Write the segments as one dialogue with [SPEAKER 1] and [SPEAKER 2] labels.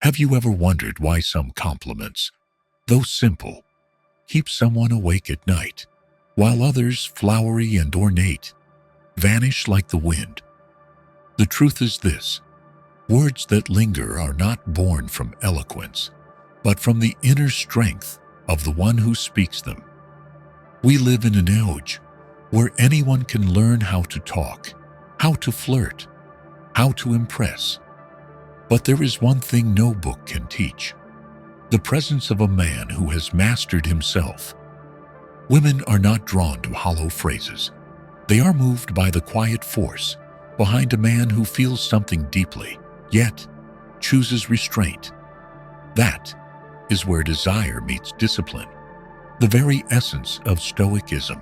[SPEAKER 1] Have you ever wondered why some compliments, though simple, keep someone awake at night, while others, flowery and ornate, vanish like the wind? The truth is this: words that linger are not born from eloquence, but from the inner strength of the one who speaks them. We live in an age where anyone can learn how to talk, how to flirt, how to impress. But there is one thing no book can teach: the presence of a man who has mastered himself. Women are not drawn to hollow phrases. They are moved by the quiet force behind a man who feels something deeply, yet chooses restraint. That is where desire meets discipline, the very essence of Stoicism.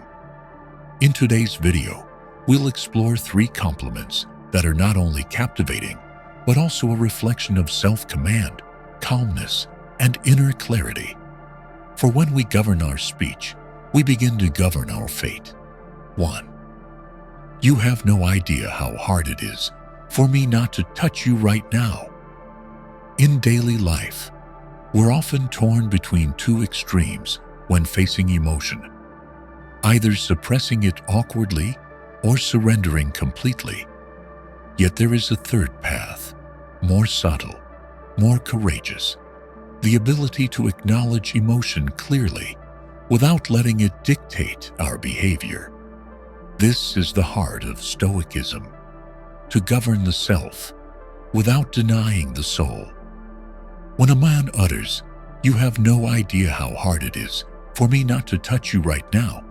[SPEAKER 1] In today's video, we'll explore 3 compliments that are not only captivating, but also a reflection of self-command, calmness, and inner clarity. For when we govern our speech, we begin to govern our fate. 1. You have no idea how hard it is for me not to touch you right now. In daily life, we're often torn between 2 extremes when facing emotion, either suppressing it awkwardly or surrendering completely. Yet there is a third path, more subtle, more courageous: the ability to acknowledge emotion clearly without letting it dictate our behavior. This is the heart of Stoicism: to govern the self without denying the soul. When a man utters, "You have no idea how hard it is for me not to touch you right now,"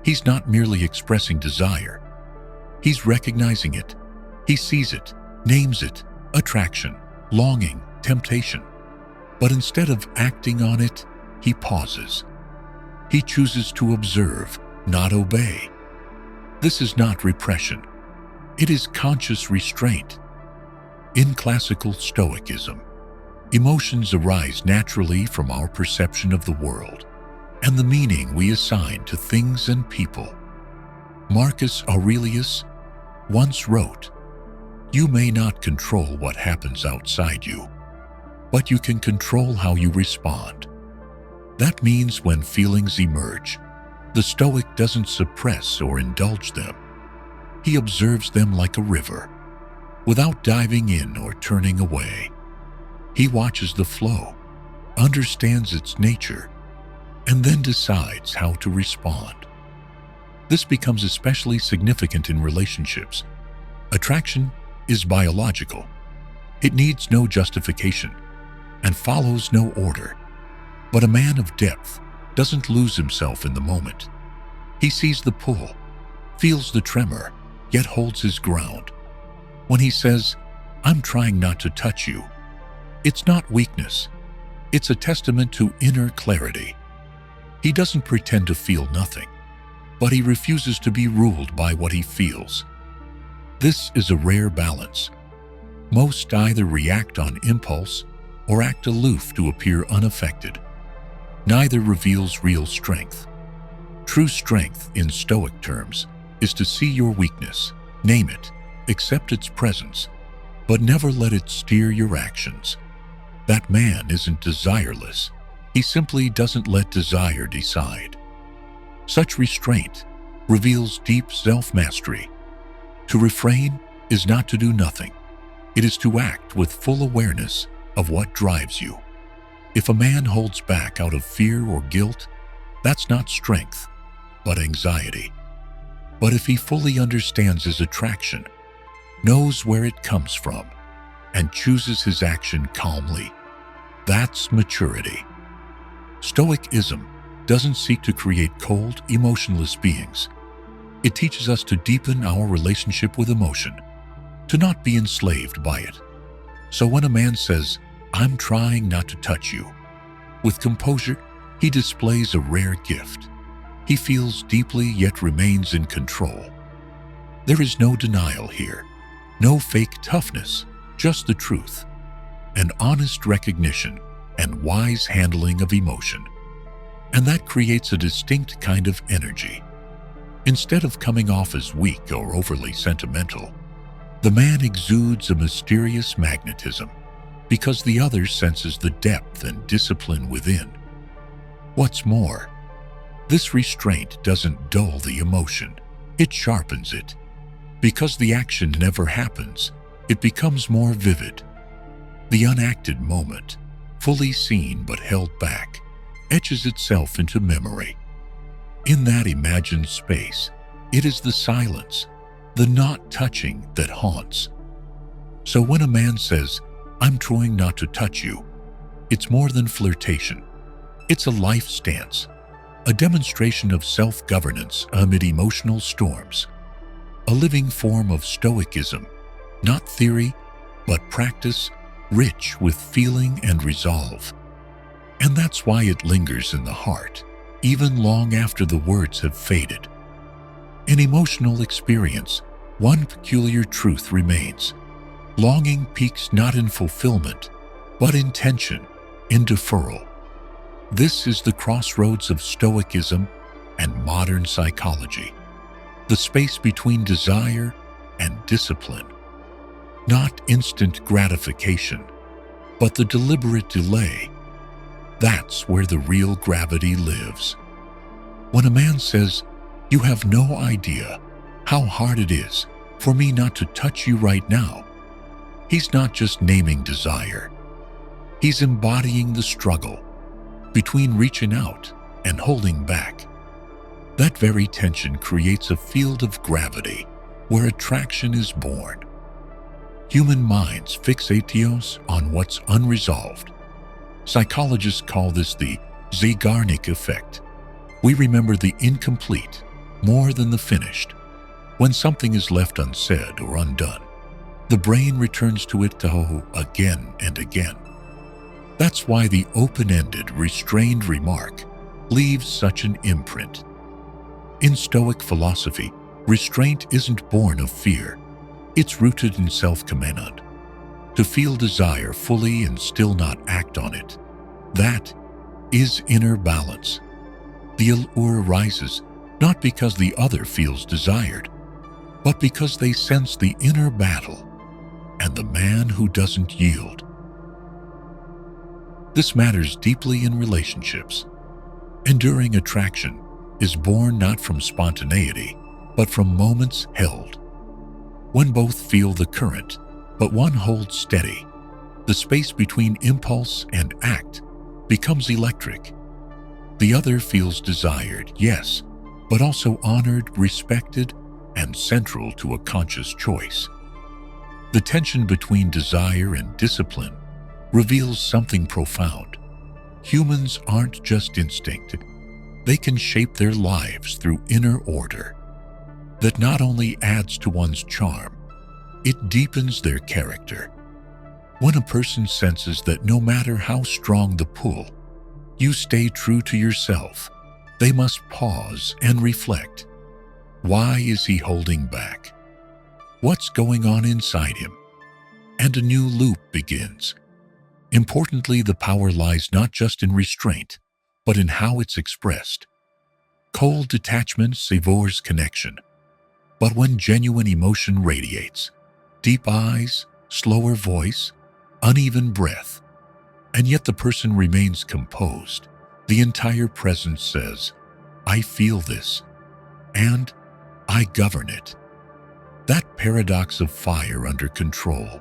[SPEAKER 1] he's not merely expressing desire. He's recognizing it. He sees it, names it: attraction, longing, temptation. But instead of acting on it, he pauses. He chooses to observe, not obey. This is not repression. It is conscious restraint. In classical Stoicism, emotions arise naturally from our perception of the world and the meaning we assign to things and people. Marcus Aurelius once wrote, "You may not control what happens outside you, but you can control how you respond." That means when feelings emerge, the Stoic doesn't suppress or indulge them. He observes them like a river, without diving in or turning away. He watches the flow, understands its nature, and then decides how to respond. This becomes especially significant in relationships. Attraction is biological. It needs no justification and follows no order. But a man of depth doesn't lose himself in the moment. He sees the pull, feels the tremor, yet holds his ground. When he says, "I'm trying not to touch you," it's not weakness. It's a testament to inner clarity. He doesn't pretend to feel nothing, but he refuses to be ruled by what he feels. This is a rare balance. Most either react on impulse or act aloof to appear unaffected. Neither reveals real strength. True strength, in Stoic terms, is to see your weakness, name it, accept its presence, but never let it steer your actions. That man isn't desireless. He simply doesn't let desire decide. Such restraint reveals deep self-mastery. To refrain is not to do nothing. It is to act with full awareness of what drives you. If a man holds back out of fear or guilt, that's not strength, but anxiety. But if he fully understands his attraction, knows where it comes from, and chooses his action calmly, that's maturity. Stoicism doesn't seek to create cold, emotionless beings. It teaches us to deepen our relationship with emotion, to not be enslaved by it. So when a man says, "I'm trying not to touch you," with composure, he displays a rare gift. He feels deeply yet remains in control. There is no denial here, no fake toughness, just the truth, an honest recognition and wise handling of emotion. And that creates a distinct kind of energy. Instead of coming off as weak or overly sentimental, the man exudes a mysterious magnetism, because the other senses the depth and discipline within. What's more, this restraint doesn't dull the emotion, it sharpens it. Because the action never happens, it becomes more vivid. The unacted moment, fully seen but held back, etches itself into memory. In that imagined space, it is the silence, the not touching that haunts. So when a man says, "I'm trying not to touch you," it's more than flirtation. It's a life stance, a demonstration of self-governance amid emotional storms, a living form of Stoicism, not theory, but practice, rich with feeling and resolve. And that's why it lingers in the heart, even long after the words have faded. In emotional experience, one peculiar truth remains. Longing peaks not in fulfillment, but in tension, in deferral. This is the crossroads of Stoicism and modern psychology, the space between desire and discipline. Not instant gratification, but the deliberate delay. That's where the real gravity lives. When a man says, "You have no idea how hard it is for me not to touch you right now," he's not just naming desire. He's embodying the struggle between reaching out and holding back. That very tension creates a field of gravity where attraction is born. Human minds fixate on what's unresolved. Psychologists call this the Zeigarnik effect. We remember the incomplete more than the finished. When something is left unsaid or undone, the brain returns to it again and again. That's why the open-ended, restrained remark leaves such an imprint. In Stoic philosophy, restraint isn't born of fear. It's rooted in self-command. To feel desire fully and still not act on it, that is inner balance. The allure arises not because the other feels desired, but because they sense the inner battle and the man who doesn't yield. This matters deeply in relationships. Enduring attraction is born not from spontaneity, but from moments held. When both feel the current, but one holds steady, the space between impulse and act becomes electric. The other feels desired, yes, but also honored, respected, and central to a conscious choice. The tension between desire and discipline reveals something profound. Humans aren't just instinct. They can shape their lives through inner order. That not only adds to one's charm, it deepens their character. When a person senses that no matter how strong the pull, you stay true to yourself, they must pause and reflect. Why is he holding back? What's going on inside him? And a new loop begins. Importantly, the power lies not just in restraint, but in how it's expressed. Cold detachment savors connection. But when genuine emotion radiates, deep eyes, slower voice, uneven breath, and yet the person remains composed, the entire presence says, "I feel this, and I govern it." That paradox of fire under control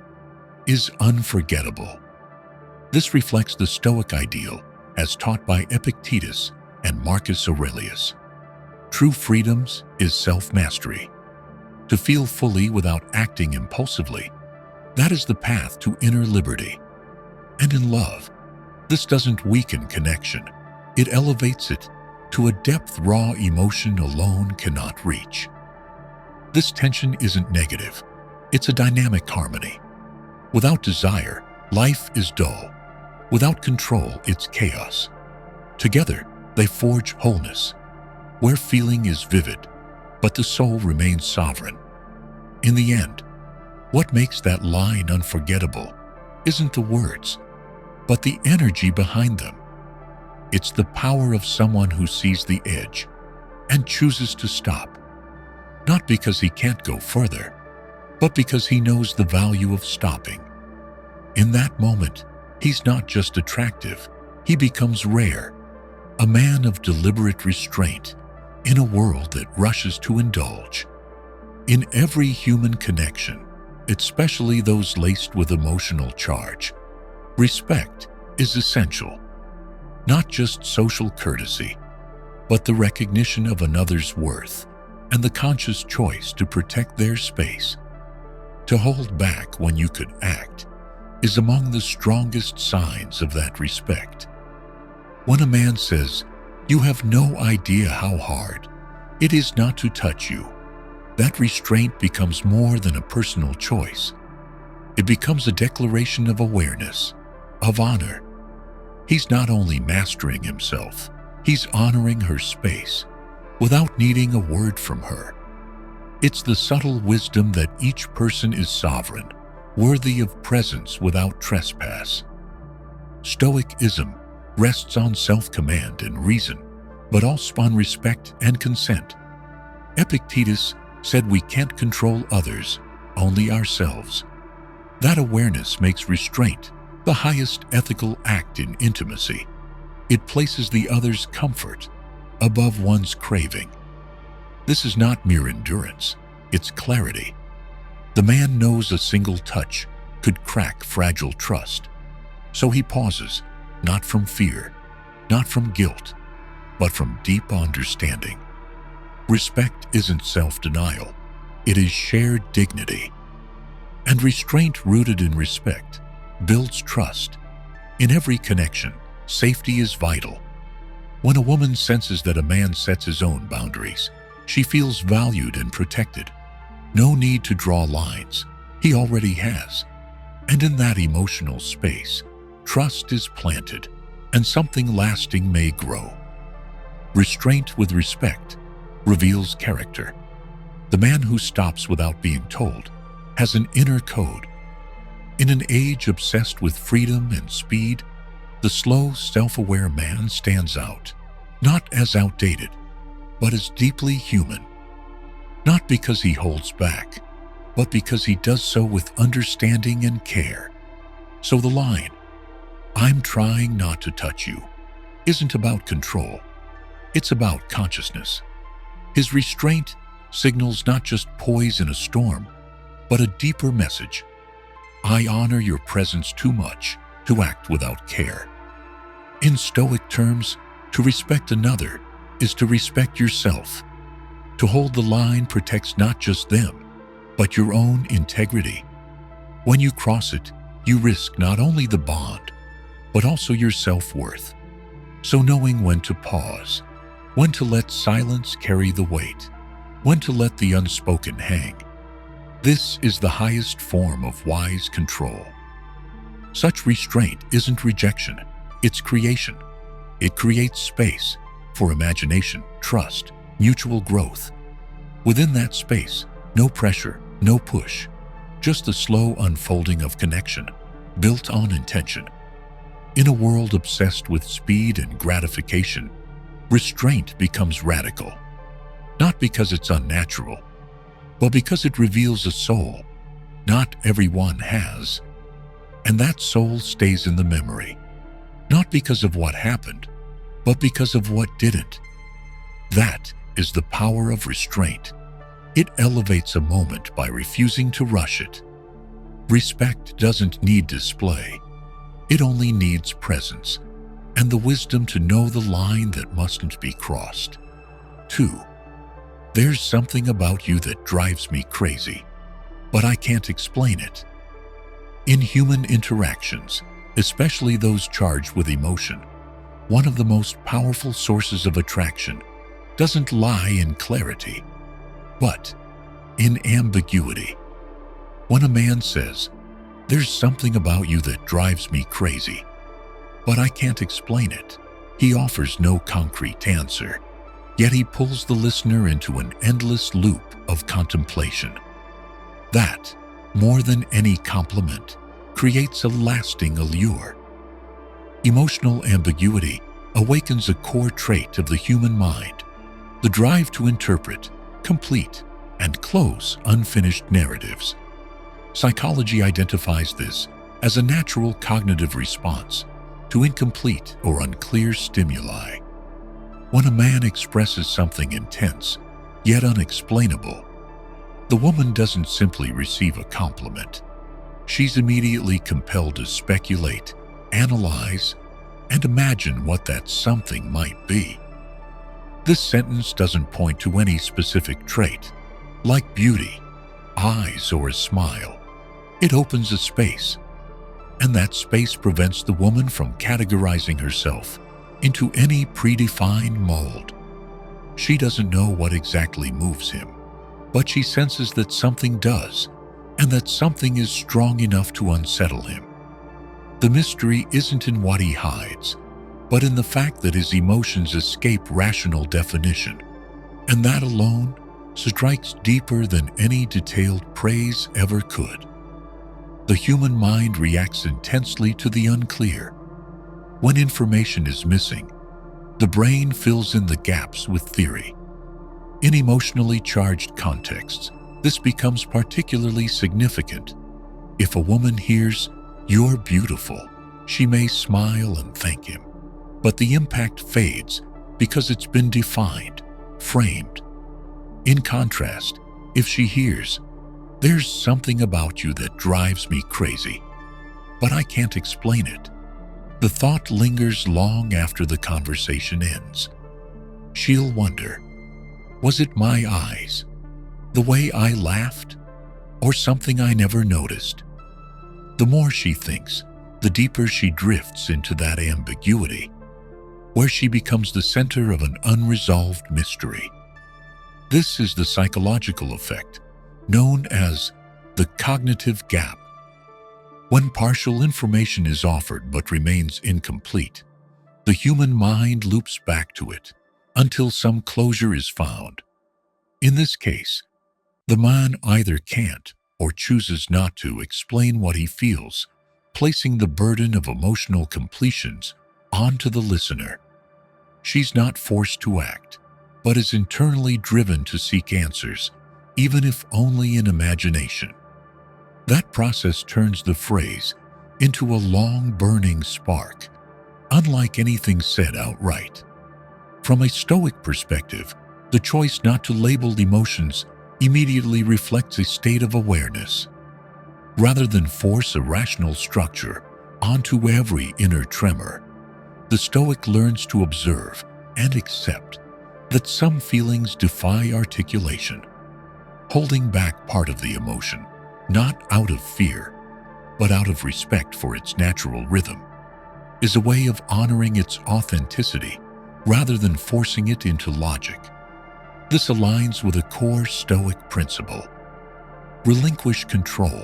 [SPEAKER 1] is unforgettable. This reflects the Stoic ideal as taught by Epictetus and Marcus Aurelius. True freedom is self-mastery. To feel fully without acting impulsively, that is the path to inner liberty. And in love, this doesn't weaken connection. It elevates it to a depth raw emotion alone cannot reach. This tension isn't negative. It's a dynamic harmony. Without desire, life is dull. Without control, it's chaos. Together, they forge wholeness, where feeling is vivid, but the soul remains sovereign. In the end, what makes that line unforgettable isn't the words, but the energy behind them. It's the power of someone who sees the edge and chooses to stop, not because he can't go further, but because he knows the value of stopping. In that moment, he's not just attractive, he becomes rare, a man of deliberate restraint in a world that rushes to indulge. In every human connection, especially those laced with emotional charge, respect is essential. Not just social courtesy, but the recognition of another's worth and the conscious choice to protect their space. To hold back when you could act is among the strongest signs of that respect. When a man says, "You have no idea how hard it is not to touch you," that restraint becomes more than a personal choice. It becomes a declaration of awareness, of honor. He's not only mastering himself, he's honoring her space without needing a word from her. It's the subtle wisdom that each person is sovereign, worthy of presence without trespass. Stoicism rests on self-command and reason, but also on respect and consent. Epictetus said we can't control others, only ourselves. That awareness makes restraint the highest ethical act in intimacy. It places the other's comfort above one's craving. This is not mere endurance, it's clarity. The man knows a single touch could crack fragile trust. So he pauses, not from fear, not from guilt, but from deep understanding. Respect isn't self-denial, it is shared dignity. And restraint rooted in respect builds trust. In every connection, safety is vital. When a woman senses that a man sets his own boundaries, she feels valued and protected. No need to draw lines, he already has. And in that emotional space, trust is planted, and something lasting may grow. Restraint with respect reveals character. The man who stops without being told has an inner code. In an age obsessed with freedom and speed, the slow, self-aware man stands out, not as outdated, but as deeply human. Not because he holds back, but because he does so with understanding and care. So the line, "I'm trying not to touch you," isn't about control. It's about consciousness. His restraint signals not just poise in a storm, but a deeper message. I honor your presence too much to act without care. In Stoic terms, to respect another is to respect yourself. To hold the line protects not just them, but your own integrity. When you cross it, you risk not only the bond, but also your self-worth. So knowing when to pause, when to let silence carry the weight, when to let the unspoken hang, this is the highest form of wise control. Such restraint isn't rejection, it's creation. It creates space for imagination, trust, mutual growth. Within that space, no pressure, no push, just the slow unfolding of connection, built on intention. In a world obsessed with speed and gratification, restraint becomes radical. Not because it's unnatural, but because it reveals a soul not everyone has. And that soul stays in the memory, not because of what happened, but because of what didn't. That is the power of restraint. It elevates a moment by refusing to rush it. Respect doesn't need display. It only needs presence and the wisdom to know the line that mustn't be crossed. 2. There's something about you that drives me crazy, but I can't explain it. In human interactions, especially those charged with emotion, one of the most powerful sources of attraction doesn't lie in clarity, but in ambiguity. When a man says, "There's something about you that drives me crazy, but I can't explain it," he offers no concrete answer, yet he pulls the listener into an endless loop of contemplation. That, more than any compliment, creates a lasting allure. Emotional ambiguity awakens a core trait of the human mind, the drive to interpret, complete, and close unfinished narratives. Psychology identifies this as a natural cognitive response to incomplete or unclear stimuli. When a man expresses something intense, yet unexplainable, the woman doesn't simply receive a compliment. She's immediately compelled to speculate, analyze, and imagine what that something might be. This sentence doesn't point to any specific trait, like beauty, eyes, or a smile. It opens a space, and that space prevents the woman from categorizing herself into any predefined mold. She doesn't know what exactly moves him, but she senses that something does, and that something is strong enough to unsettle him. The mystery isn't in what he hides, but in the fact that his emotions escape rational definition, and that alone strikes deeper than any detailed praise ever could. The human mind reacts intensely to the unclear. When information is missing, the brain fills in the gaps with theory. In emotionally charged contexts, this becomes particularly significant. If a woman hears, "You're beautiful," she may smile and thank him, but the impact fades because it's been defined, framed. In contrast, if she hears, "There's something about you that drives me crazy, but I can't explain it," the thought lingers long after the conversation ends. She'll wonder, was it my eyes, the way I laughed, or something I never noticed? The more she thinks, the deeper she drifts into that ambiguity, where she becomes the center of an unresolved mystery. This is the psychological effect, known as the cognitive gap. When partial information is offered but remains incomplete, the human mind loops back to it until some closure is found. In this case, the man either can't or chooses not to explain what he feels, placing the burden of emotional completions onto the listener. She's not forced to act, but is internally driven to seek answers, even if only in imagination. That process turns the phrase into a long burning spark, unlike anything said outright. From a Stoic perspective, the choice not to label emotions immediately reflects a state of awareness. Rather than force a rational structure onto every inner tremor, the Stoic learns to observe and accept that some feelings defy articulation. Holding back part of the emotion, not out of fear, but out of respect for its natural rhythm, is a way of honoring its authenticity rather than forcing it into logic. This aligns with a core Stoic principle: relinquish control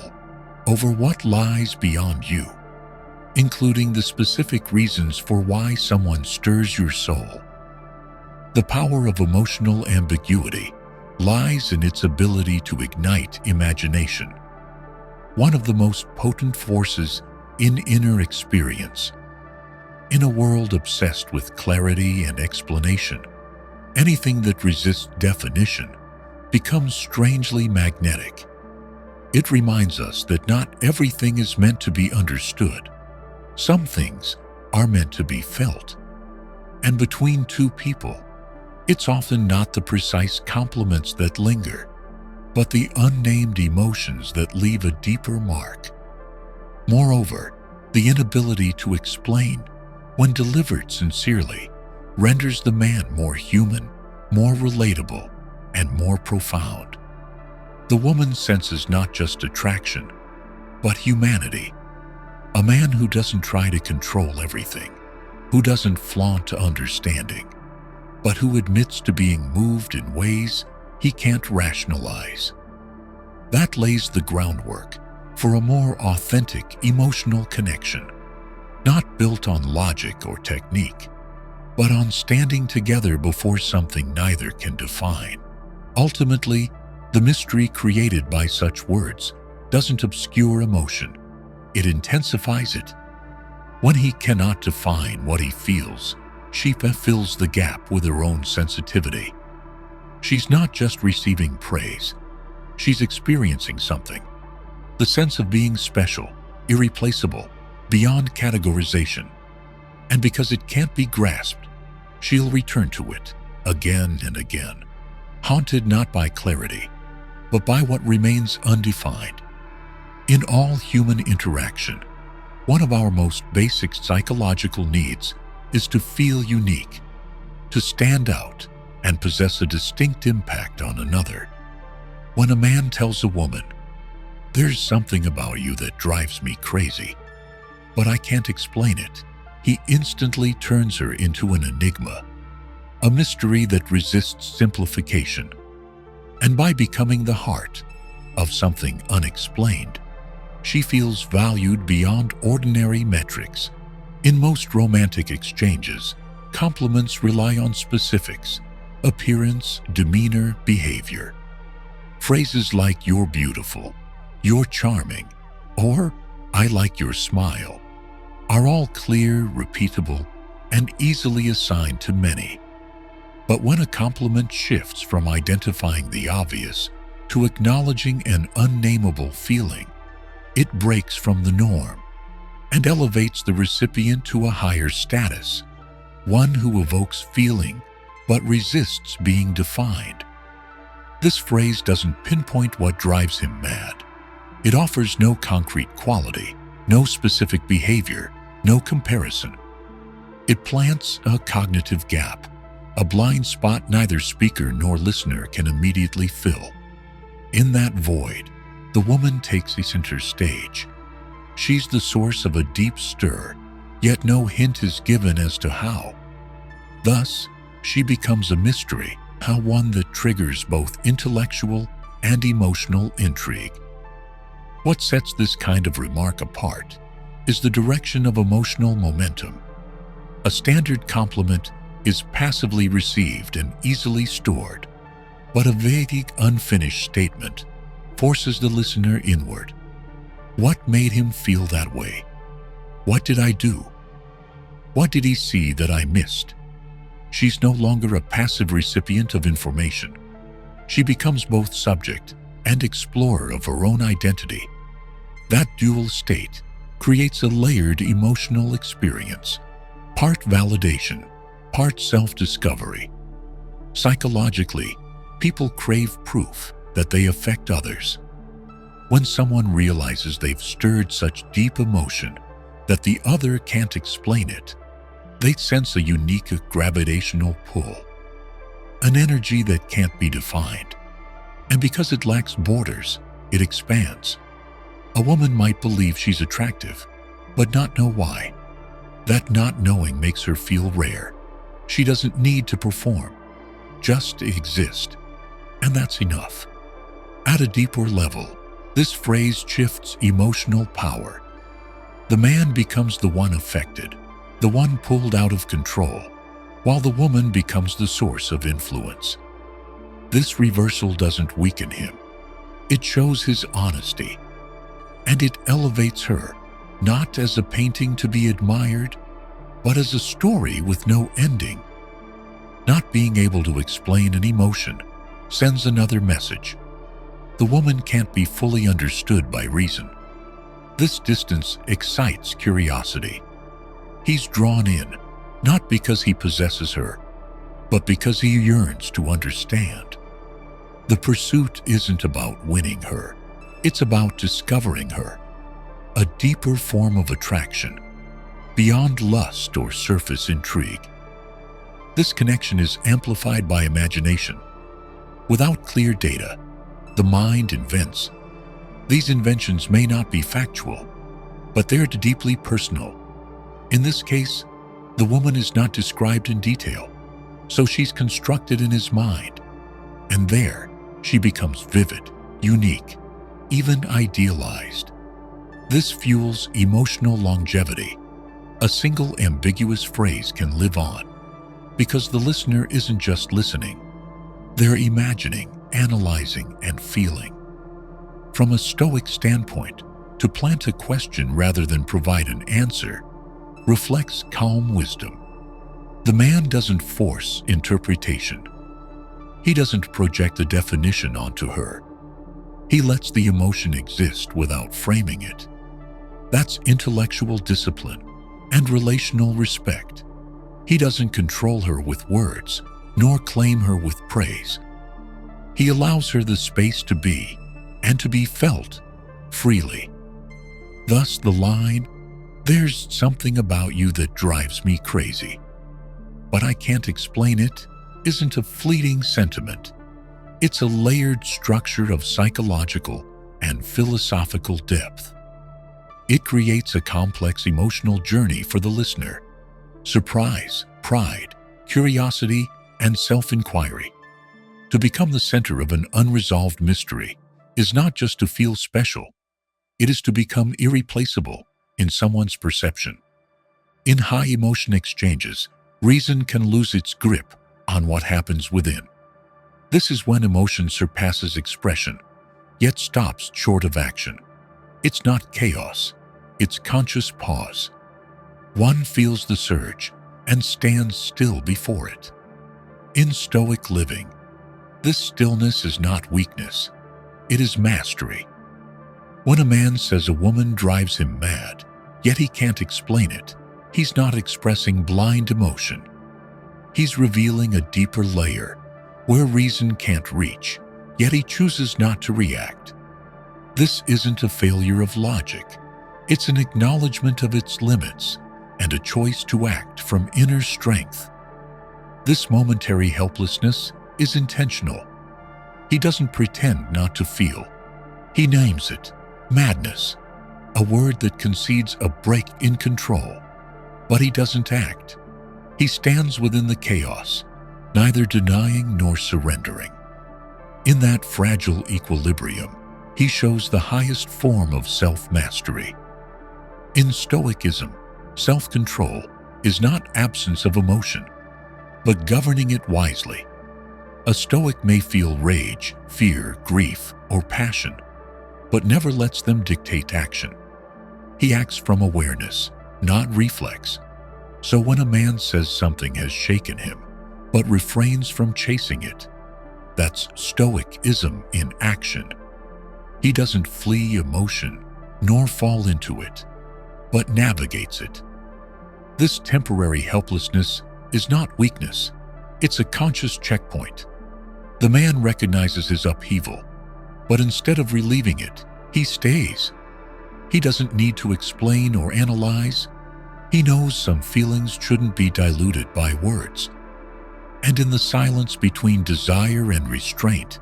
[SPEAKER 1] over what lies beyond you, including the specific reasons for why someone stirs your soul. The power of emotional ambiguity lies in its ability to ignite imagination, one of the most potent forces in inner experience. In a world obsessed with clarity and explanation, anything that resists definition becomes strangely magnetic. It reminds us that not everything is meant to be understood. Some things are meant to be felt. And between two people, it's often not the precise compliments that linger, but the unnamed emotions that leave a deeper mark. Moreover, the inability to explain, when delivered sincerely, renders the man more human, more relatable, and more profound. The woman senses not just attraction, but humanity. A man who doesn't try to control everything, who doesn't flaunt understanding, but who admits to being moved in ways he can't rationalize. That lays the groundwork for a more authentic emotional connection, not built on logic or technique, but on standing together before something neither can define. Ultimately, the mystery created by such words doesn't obscure emotion, it intensifies it. When he cannot define what he feels, she fills the gap with her own sensitivity. She's not just receiving praise, she's experiencing something. The sense of being special, irreplaceable, beyond categorization. And because it can't be grasped, she'll return to it again and again, haunted not by clarity, but by what remains undefined. In all human interaction, one of our most basic psychological needs is to feel unique, to stand out, and possess a distinct impact on another. When a man tells a woman, "There's something about you that drives me crazy, but I can't explain it," he instantly turns her into an enigma, a mystery that resists simplification. And by becoming the heart of something unexplained, she feels valued beyond ordinary metrics. In most romantic exchanges, compliments rely on specifics: appearance, demeanor, behavior. Phrases like "you're beautiful," "you're charming," or "I like your smile" are all clear, repeatable, and easily assigned to many. But when a compliment shifts from identifying the obvious to acknowledging an unnameable feeling, it breaks from the norm and elevates the recipient to a higher status, one who evokes feeling but resists being defined. This phrase doesn't pinpoint what drives him mad. It offers no concrete quality, no specific behavior, no comparison. It plants a cognitive gap, a blind spot neither speaker nor listener can immediately fill. In that void, the woman takes a center stage. She's the source of a deep stir, yet no hint is given as to how. Thus, she becomes a mystery, one that triggers both intellectual and emotional intrigue. What sets this kind of remark apart is the direction of emotional momentum. A standard compliment is passively received and easily stored, but a vague, unfinished statement forces the listener inward. What made him feel that way? What did I do? What did he see that I missed? She's no longer a passive recipient of information. She becomes both subject and explorer of her own identity. That dual state creates a layered emotional experience, part validation, part self-discovery. Psychologically, people crave proof that they affect others. When someone realizes they've stirred such deep emotion that the other can't explain it, they sense a unique gravitational pull, an energy that can't be defined. And because it lacks borders, it expands. A woman might believe she's attractive, but not know why. That not knowing makes her feel rare. She doesn't need to perform, just exist. And that's enough. At a deeper level, this phrase shifts emotional power. The man becomes the one affected, the one pulled out of control, while the woman becomes the source of influence. This reversal doesn't weaken him. It shows his honesty, and it elevates her, not as a painting to be admired, but as a story with no ending. Not being able to explain an emotion sends another message. The woman can't be fully understood by reason. This distance excites curiosity. He's drawn in, not because he possesses her, but because he yearns to understand. The pursuit isn't about winning her. It's about discovering her, a deeper form of attraction, beyond lust or surface intrigue. This connection is amplified by imagination. Without clear data, the mind invents. These inventions may not be factual, but they're deeply personal. In this case, the woman is not described in detail, so she's constructed in his mind. And there, she becomes vivid, unique, even idealized. This fuels emotional longevity. A single ambiguous phrase can live on, because the listener isn't just listening. They're imagining, analyzing, and feeling. From a Stoic standpoint, to plant a question rather than provide an answer reflects calm wisdom. The man doesn't force interpretation. He doesn't project a definition onto her. He lets the emotion exist without framing it. That's intellectual discipline and relational respect. He doesn't control her with words, nor claim her with praise. He allows her the space to be, and to be felt, freely. Thus the line, "There's something about you that drives me crazy, but I can't explain it," isn't a fleeting sentiment. It's a layered structure of psychological and philosophical depth. It creates a complex emotional journey for the listener: surprise, pride, curiosity, and self-inquiry. To become the center of an unresolved mystery is not just to feel special, it is to become irreplaceable in someone's perception. In high-emotion exchanges, reason can lose its grip on what happens within. This is when emotion surpasses expression, yet stops short of action. It's not chaos, it's conscious pause. One feels the surge and stands still before it. In Stoic living, this stillness is not weakness, it is mastery. When a man says a woman drives him mad, yet he can't explain it, he's not expressing blind emotion. He's revealing a deeper layer where reason can't reach, yet he chooses not to react. This isn't a failure of logic. It's an acknowledgement of its limits and a choice to act from inner strength. This momentary helplessness is intentional. He doesn't pretend not to feel. He names it madness, a word that concedes a break in control. But he doesn't act. He stands within the chaos, neither denying nor surrendering. In that fragile equilibrium, he shows the highest form of self-mastery. In Stoicism, self-control is not absence of emotion, but governing it wisely. A Stoic may feel rage, fear, grief, or passion, but never lets them dictate action. He acts from awareness, not reflex. So when a man says something has shaken him, but refrains from chasing it, that's Stoicism in action. He doesn't flee emotion, nor fall into it, but navigates it. This temporary helplessness is not weakness, it's a conscious checkpoint. The man recognizes his upheaval, but instead of relieving it, he stays. He doesn't need to explain or analyze. He knows some feelings shouldn't be diluted by words. And in the silence between desire and restraint,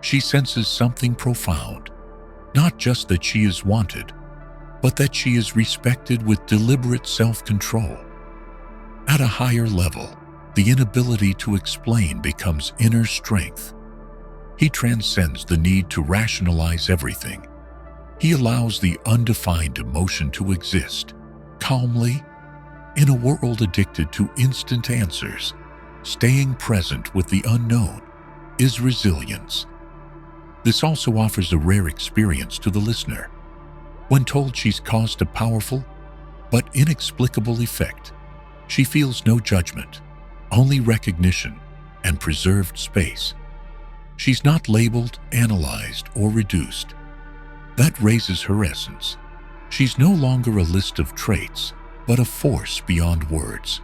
[SPEAKER 1] she senses something profound. Not just that she is wanted, but that she is respected with deliberate self-control. At a higher level, the inability to explain becomes inner strength. He transcends the need to rationalize everything. He allows the undefined emotion to exist calmly. In a world addicted to instant answers, staying present with the unknown is resilience. This also offers a rare experience to the listener. When told she's caused a powerful but inexplicable effect, she feels no judgment, only recognition and preserved space. She's not labeled, analyzed, or reduced. That raises her essence. She's no longer a list of traits, but a force beyond words.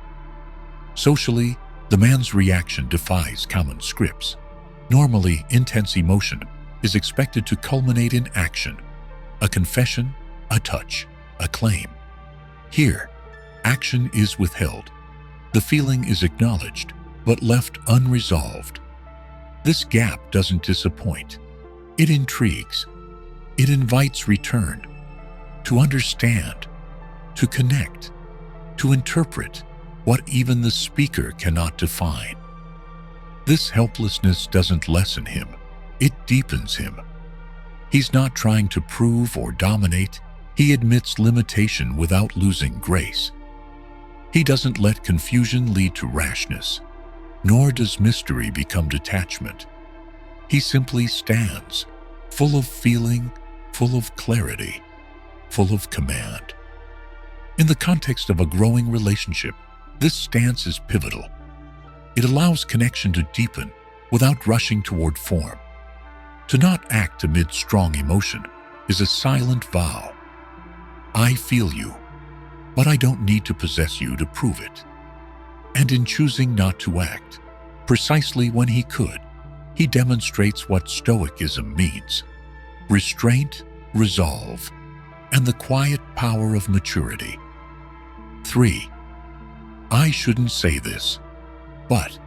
[SPEAKER 1] Socially, the man's reaction defies common scripts. Normally, intense emotion is expected to culminate in action, a confession, a touch, a claim. Here, action is withheld. The feeling is acknowledged, but left unresolved. This gap doesn't disappoint. It intrigues. It invites return. To understand, to connect, to interpret what even the speaker cannot define. This helplessness doesn't lessen him, it deepens him. He's not trying to prove or dominate, he admits limitation without losing grace. He doesn't let confusion lead to rashness, nor does mystery become detachment. He simply stands, full of feeling, full of clarity, full of command. In the context of a growing relationship, this stance is pivotal. It allows connection to deepen without rushing toward form. To not act amid strong emotion is a silent vow. I feel you, but I don't need to possess you to prove it. And in choosing not to act, precisely when he could, he demonstrates what Stoicism means: restraint, resolve, and the quiet power of maturity. 3. I shouldn't say this, but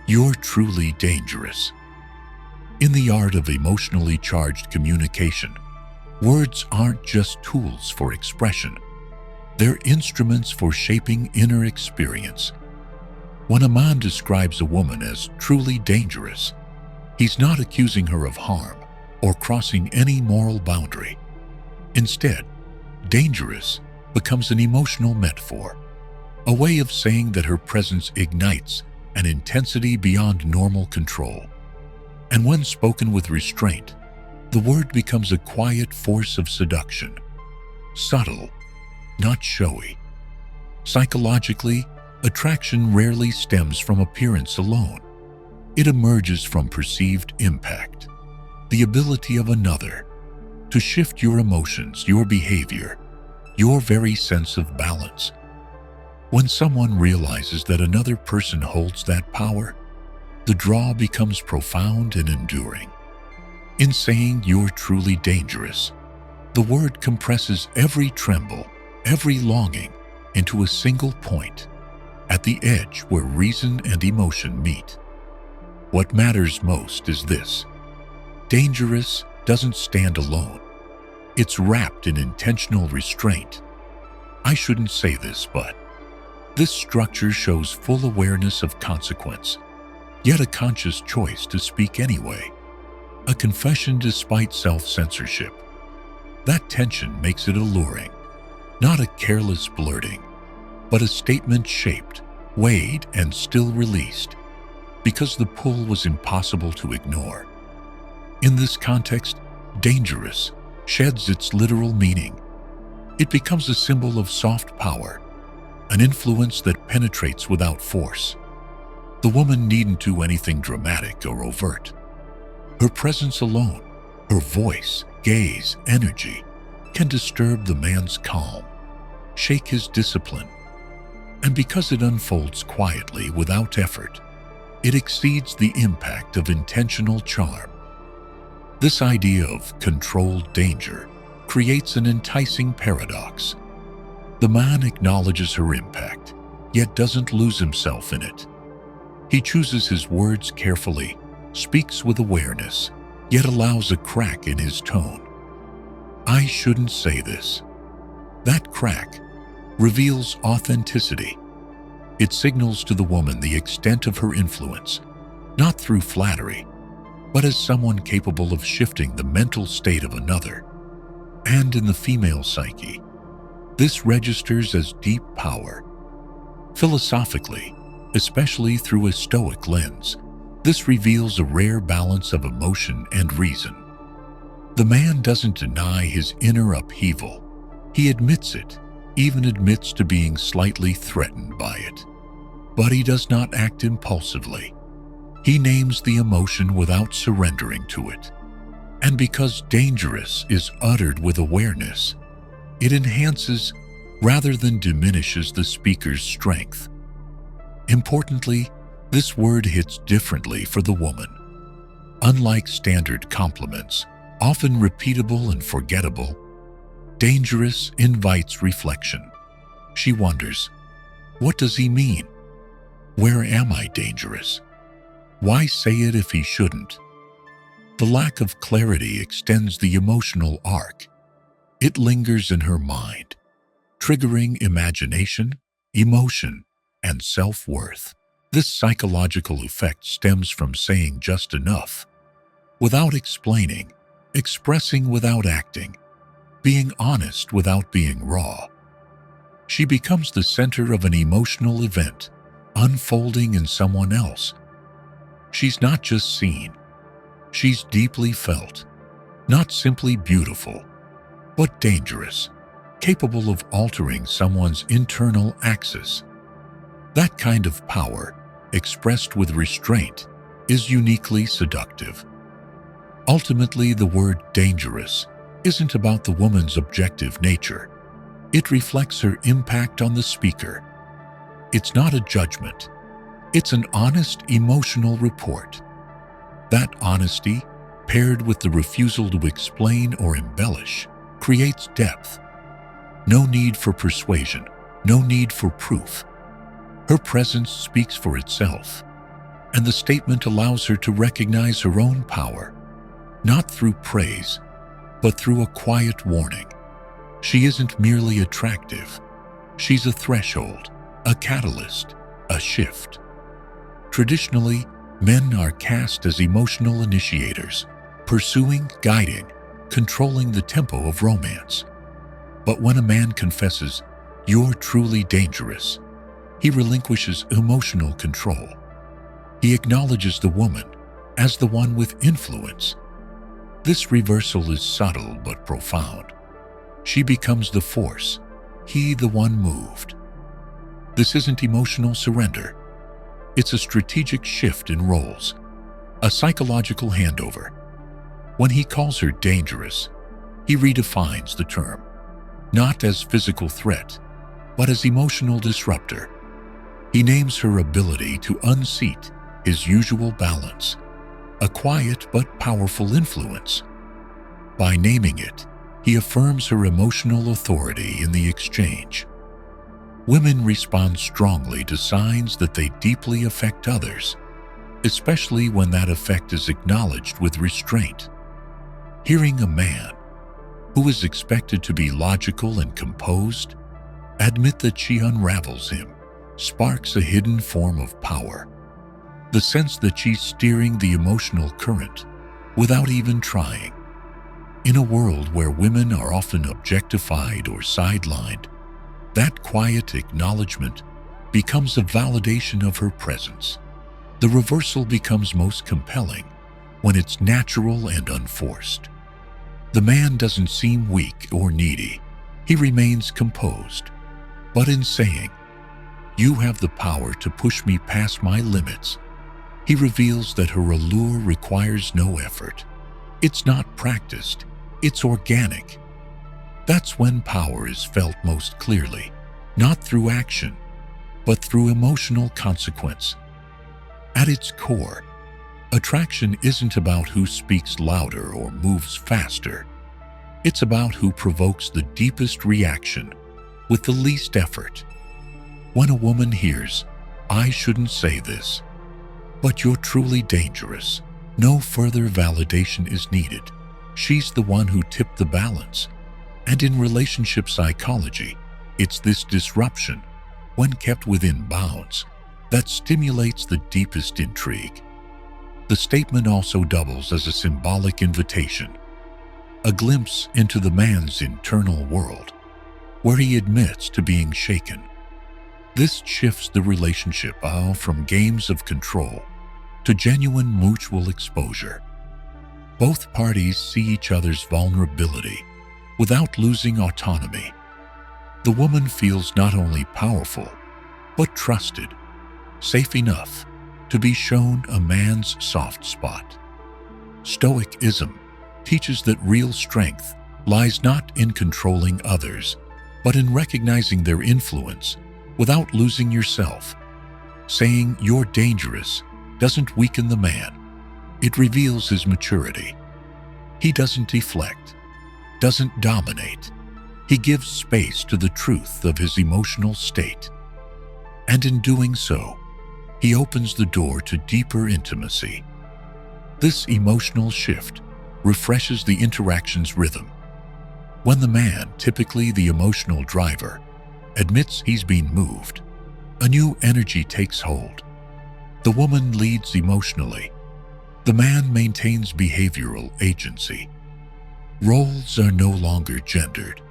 [SPEAKER 1] you're truly dangerous. In the art of emotionally charged communication, words aren't just tools for expression. They're instruments for shaping inner experience. When a man describes a woman as truly dangerous, he's not accusing her of harm or crossing any moral boundary. Instead, dangerous becomes an emotional metaphor, a way of saying that her presence ignites an intensity beyond normal control. And when spoken with restraint, the word becomes a quiet force of seduction, subtle, not showy. Psychologically, attraction rarely stems from appearance alone. It emerges from perceived impact, the ability of another to shift your emotions, your behavior, your very sense of balance. When someone realizes that another person holds that power, the draw becomes profound and enduring. In saying you're truly dangerous, the word compresses every tremble, every longing into a single point, at the edge where reason and emotion meet. What matters most is this: dangerous doesn't stand alone. It's wrapped in intentional restraint. I shouldn't say this, but this structure shows full awareness of consequence, yet a conscious choice to speak anyway. A confession despite self-censorship. That tension makes it alluring. Not a careless blurting, but a statement shaped, weighed, and still released, because the pull was impossible to ignore. In this context, dangerous sheds its literal meaning. It becomes a symbol of soft power, an influence that penetrates without force. The woman needn't do anything dramatic or overt. Her presence alone, her voice, gaze, energy, can disturb the man's calm, shake his discipline. And because it unfolds quietly without effort, it exceeds the impact of intentional charm. This idea of controlled danger creates an enticing paradox. The man acknowledges her impact, yet doesn't lose himself in it. He chooses his words carefully, speaks with awareness, yet allows a crack in his tone. I shouldn't say this. That crack reveals authenticity. It signals to the woman the extent of her influence, not through flattery, but as someone capable of shifting the mental state of another. And in the female psyche, this registers as deep power. Philosophically, especially through a Stoic lens, this reveals a rare balance of emotion and reason. The man doesn't deny his inner upheaval. He admits it, even admits to being slightly threatened by it. But he does not act impulsively. He names the emotion without surrendering to it. And because dangerous is uttered with awareness, it enhances rather than diminishes the speaker's strength. Importantly, this word hits differently for the woman. Unlike standard compliments, often repeatable and forgettable, dangerous invites reflection. She wonders, what does he mean? Where am I dangerous? Why say it if he shouldn't? The lack of clarity extends the emotional arc. It lingers in her mind, triggering imagination, emotion, and self-worth. This psychological effect stems from saying just enough, without explaining, expressing without acting, being honest without being raw. She becomes the center of an emotional event, unfolding in someone else. She's not just seen, she's deeply felt, not simply beautiful, but dangerous, capable of altering someone's internal axis. That kind of power, expressed with restraint, is uniquely seductive. Ultimately, the word dangerous isn't about the woman's objective nature. It reflects her impact on the speaker. It's not a judgment. It's an honest emotional report. That honesty, paired with the refusal to explain or embellish, creates depth. No need for persuasion, no need for proof. Her presence speaks for itself, and the statement allows her to recognize her own power, not through praise, but through a quiet warning. She isn't merely attractive. She's a threshold, a catalyst, a shift. Traditionally, men are cast as emotional initiators, pursuing, guiding, controlling the tempo of romance. But when a man confesses, "You're truly dangerous," he relinquishes emotional control. He acknowledges the woman as the one with influence. This reversal is subtle but profound. She becomes the force, he the one moved. This isn't emotional surrender. It's a strategic shift in roles, a psychological handover. When he calls her dangerous, he redefines the term, not as physical threat, but as emotional disruptor. He names her ability to unseat his usual balance, a quiet but powerful influence. By naming it, he affirms her emotional authority in the exchange. Women respond strongly to signs that they deeply affect others, especially when that effect is acknowledged with restraint. Hearing a man, who is expected to be logical and composed, admit that she unravels him, sparks a hidden form of power. The sense that she's steering the emotional current without even trying. In a world where women are often objectified or sidelined, that quiet acknowledgement becomes a validation of her presence. The reversal becomes most compelling when it's natural and unforced. The man doesn't seem weak or needy. He remains composed. But in saying, "You have the power to push me past my limits," he reveals that her allure requires no effort. It's not practiced. It's organic. That's when power is felt most clearly, not through action, but through emotional consequence. At its core, attraction isn't about who speaks louder or moves faster. It's about who provokes the deepest reaction with the least effort. When a woman hears, "I shouldn't say this, but you're truly dangerous," no further validation is needed. She's the one who tipped the balance. And in relationship psychology, it's this disruption, when kept within bounds, that stimulates the deepest intrigue. The statement also doubles as a symbolic invitation, a glimpse into the man's internal world, where he admits to being shaken. This shifts the relationship from games of control to genuine mutual exposure. Both parties see each other's vulnerability without losing autonomy. The woman feels not only powerful, but trusted, safe enough to be shown a man's soft spot. Stoicism teaches that real strength lies not in controlling others, but in recognizing their influence without losing yourself. Saying "you're dangerous" doesn't weaken the man. It reveals his maturity. He doesn't deflect, doesn't dominate. He gives space to the truth of his emotional state. And in doing so, he opens the door to deeper intimacy. This emotional shift refreshes the interaction's rhythm. When the man, typically the emotional driver, admits he's been moved, a new energy takes hold. The woman leads emotionally. The man maintains behavioral agency. Roles are no longer gendered.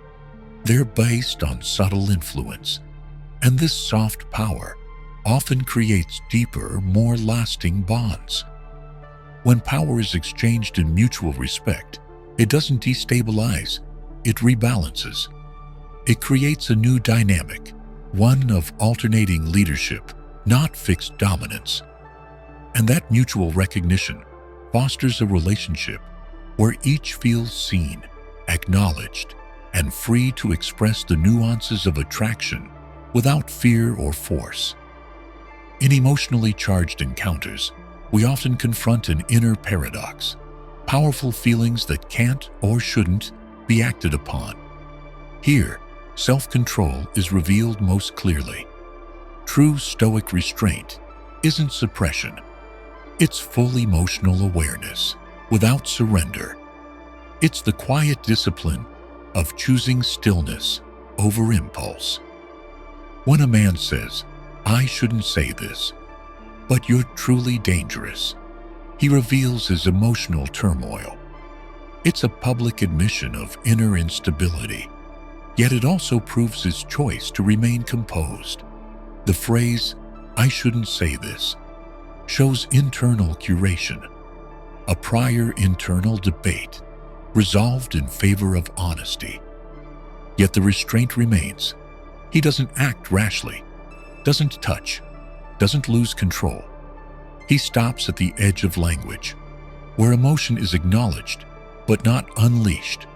[SPEAKER 1] They're based on subtle influence, and this soft power often creates deeper, more lasting bonds. When power is exchanged in mutual respect, it doesn't destabilize, it rebalances. It creates a new dynamic, one of alternating leadership, not fixed dominance. And that mutual recognition fosters a relationship where each feels seen, acknowledged, and free to express the nuances of attraction without fear or force. In emotionally charged encounters, we often confront an inner paradox, powerful feelings that can't or shouldn't be acted upon. Here, self-control is revealed most clearly. True Stoic restraint isn't suppression. It's full emotional awareness without surrender. It's the quiet discipline of choosing stillness over impulse. When a man says, "I shouldn't say this, but you're truly dangerous," he reveals his emotional turmoil. It's a public admission of inner instability, yet it also proves his choice to remain composed. The phrase, "I shouldn't say this," shows internal curation, a prior internal debate resolved in favor of honesty. Yet the restraint remains. He doesn't act rashly, doesn't touch, doesn't lose control. He stops at the edge of language, where emotion is acknowledged but not unleashed.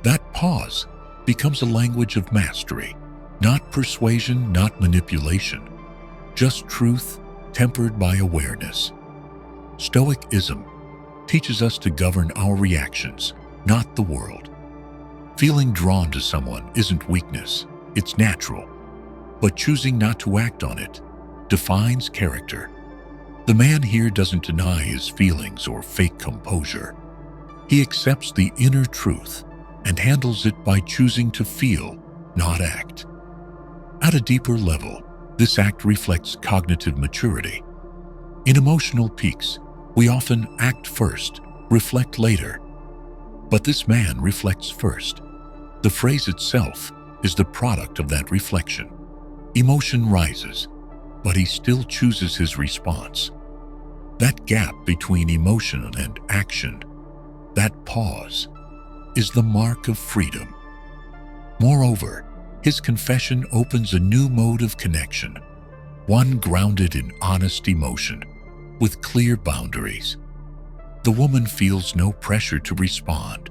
[SPEAKER 1] That pause becomes a language of mastery, not persuasion, not manipulation, just truth tempered by awareness. Stoicism teaches us to govern our reactions, not the world. Feeling drawn to someone isn't weakness, it's natural, but choosing not to act on it defines character. The man here doesn't deny his feelings or fake composure. He accepts the inner truth and handles it by choosing to feel, not act. At a deeper level, this act reflects cognitive maturity. In emotional peaks, we often act first, reflect later. But this man reflects first. The phrase itself is the product of that reflection. Emotion rises, but he still chooses his response. That gap between emotion and action, that pause, is the mark of freedom. Moreover, his confession opens a new mode of connection, one grounded in honest emotion, with clear boundaries. The woman feels no pressure to respond.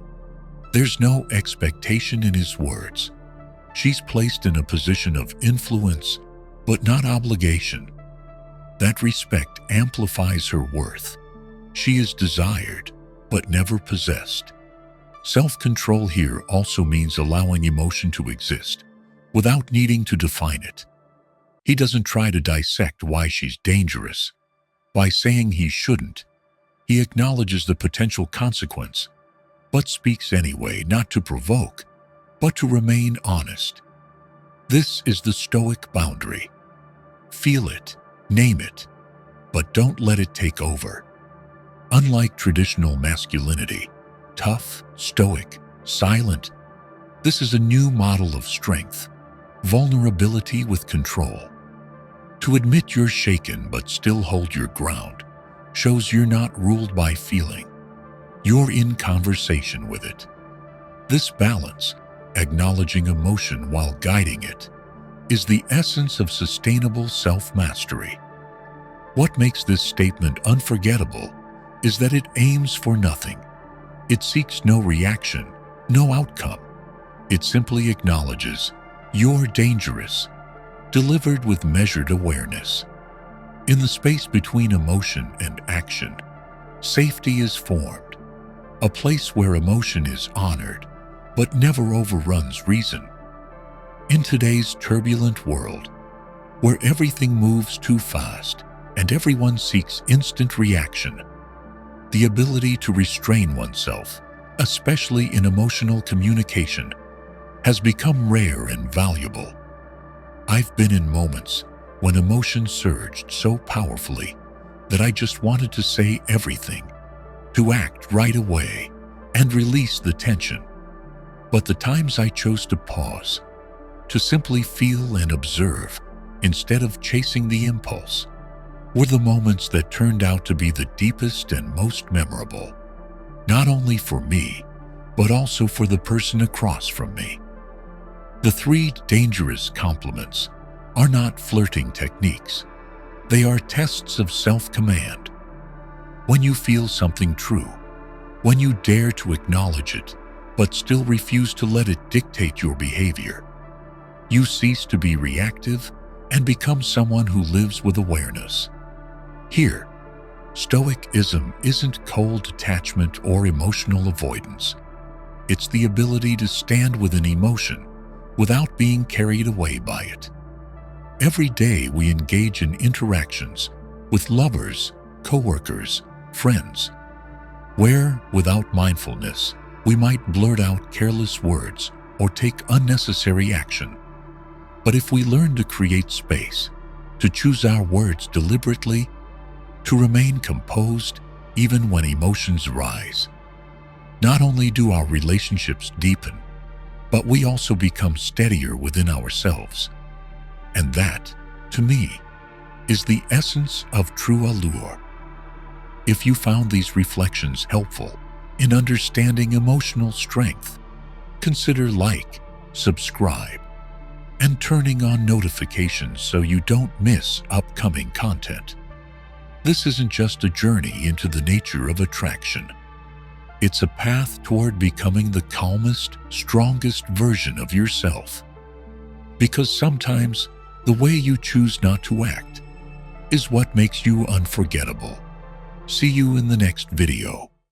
[SPEAKER 1] There's no expectation in his words. She's placed in a position of influence, but not obligation. That respect amplifies her worth. She is desired, but never possessed. Self-control here also means allowing emotion to exist, without needing to define it. He doesn't try to dissect why she's dangerous. By saying he shouldn't, he acknowledges the potential consequence, but speaks anyway, not to provoke, but to remain honest. This is the Stoic boundary. Feel it, name it, but don't let it take over. Unlike traditional masculinity, tough, stoic, silent, this is a new model of strength, vulnerability with control. To admit you're shaken but still hold your ground shows you're not ruled by feeling. You're in conversation with it. This balance, acknowledging emotion while guiding it, is the essence of sustainable self-mastery. What makes this statement unforgettable is that it aims for nothing. It seeks no reaction, no outcome. It simply acknowledges, "You're dangerous," delivered with measured awareness. In the space between emotion and action, safety is formed, a place where emotion is honored, but never overruns reason. In today's turbulent world, where everything moves too fast and everyone seeks instant reaction, the ability to restrain oneself, especially in emotional communication, has become rare and valuable. I've been in moments when emotion surged so powerfully that I just wanted to say everything, to act right away, and release the tension. But the times I chose to pause, to simply feel and observe instead of chasing the impulse, were the moments that turned out to be the deepest and most memorable, not only for me, but also for the person across from me. The 3 dangerous compliments are not flirting techniques. They are tests of self-command. When you feel something true, when you dare to acknowledge it, but still refuse to let it dictate your behavior. You cease to be reactive and become someone who lives with awareness. Here, Stoicism isn't cold detachment or emotional avoidance. It's the ability to stand with an emotion without being carried away by it. Every day we engage in interactions with lovers, coworkers, friends, where, without mindfulness, we might blurt out careless words or take unnecessary action. But if we learn to create space, to choose our words deliberately, to remain composed even when emotions rise, not only do our relationships deepen, but we also become steadier within ourselves. And that, to me, is the essence of true allure. If you found these reflections helpful in understanding emotional strength, consider like, subscribe, and turning on notifications so you don't miss upcoming content. This isn't just a journey into the nature of attraction. It's a path toward becoming the calmest, strongest version of yourself. Because sometimes the way you choose not to act is what makes you unforgettable. See you in the next video.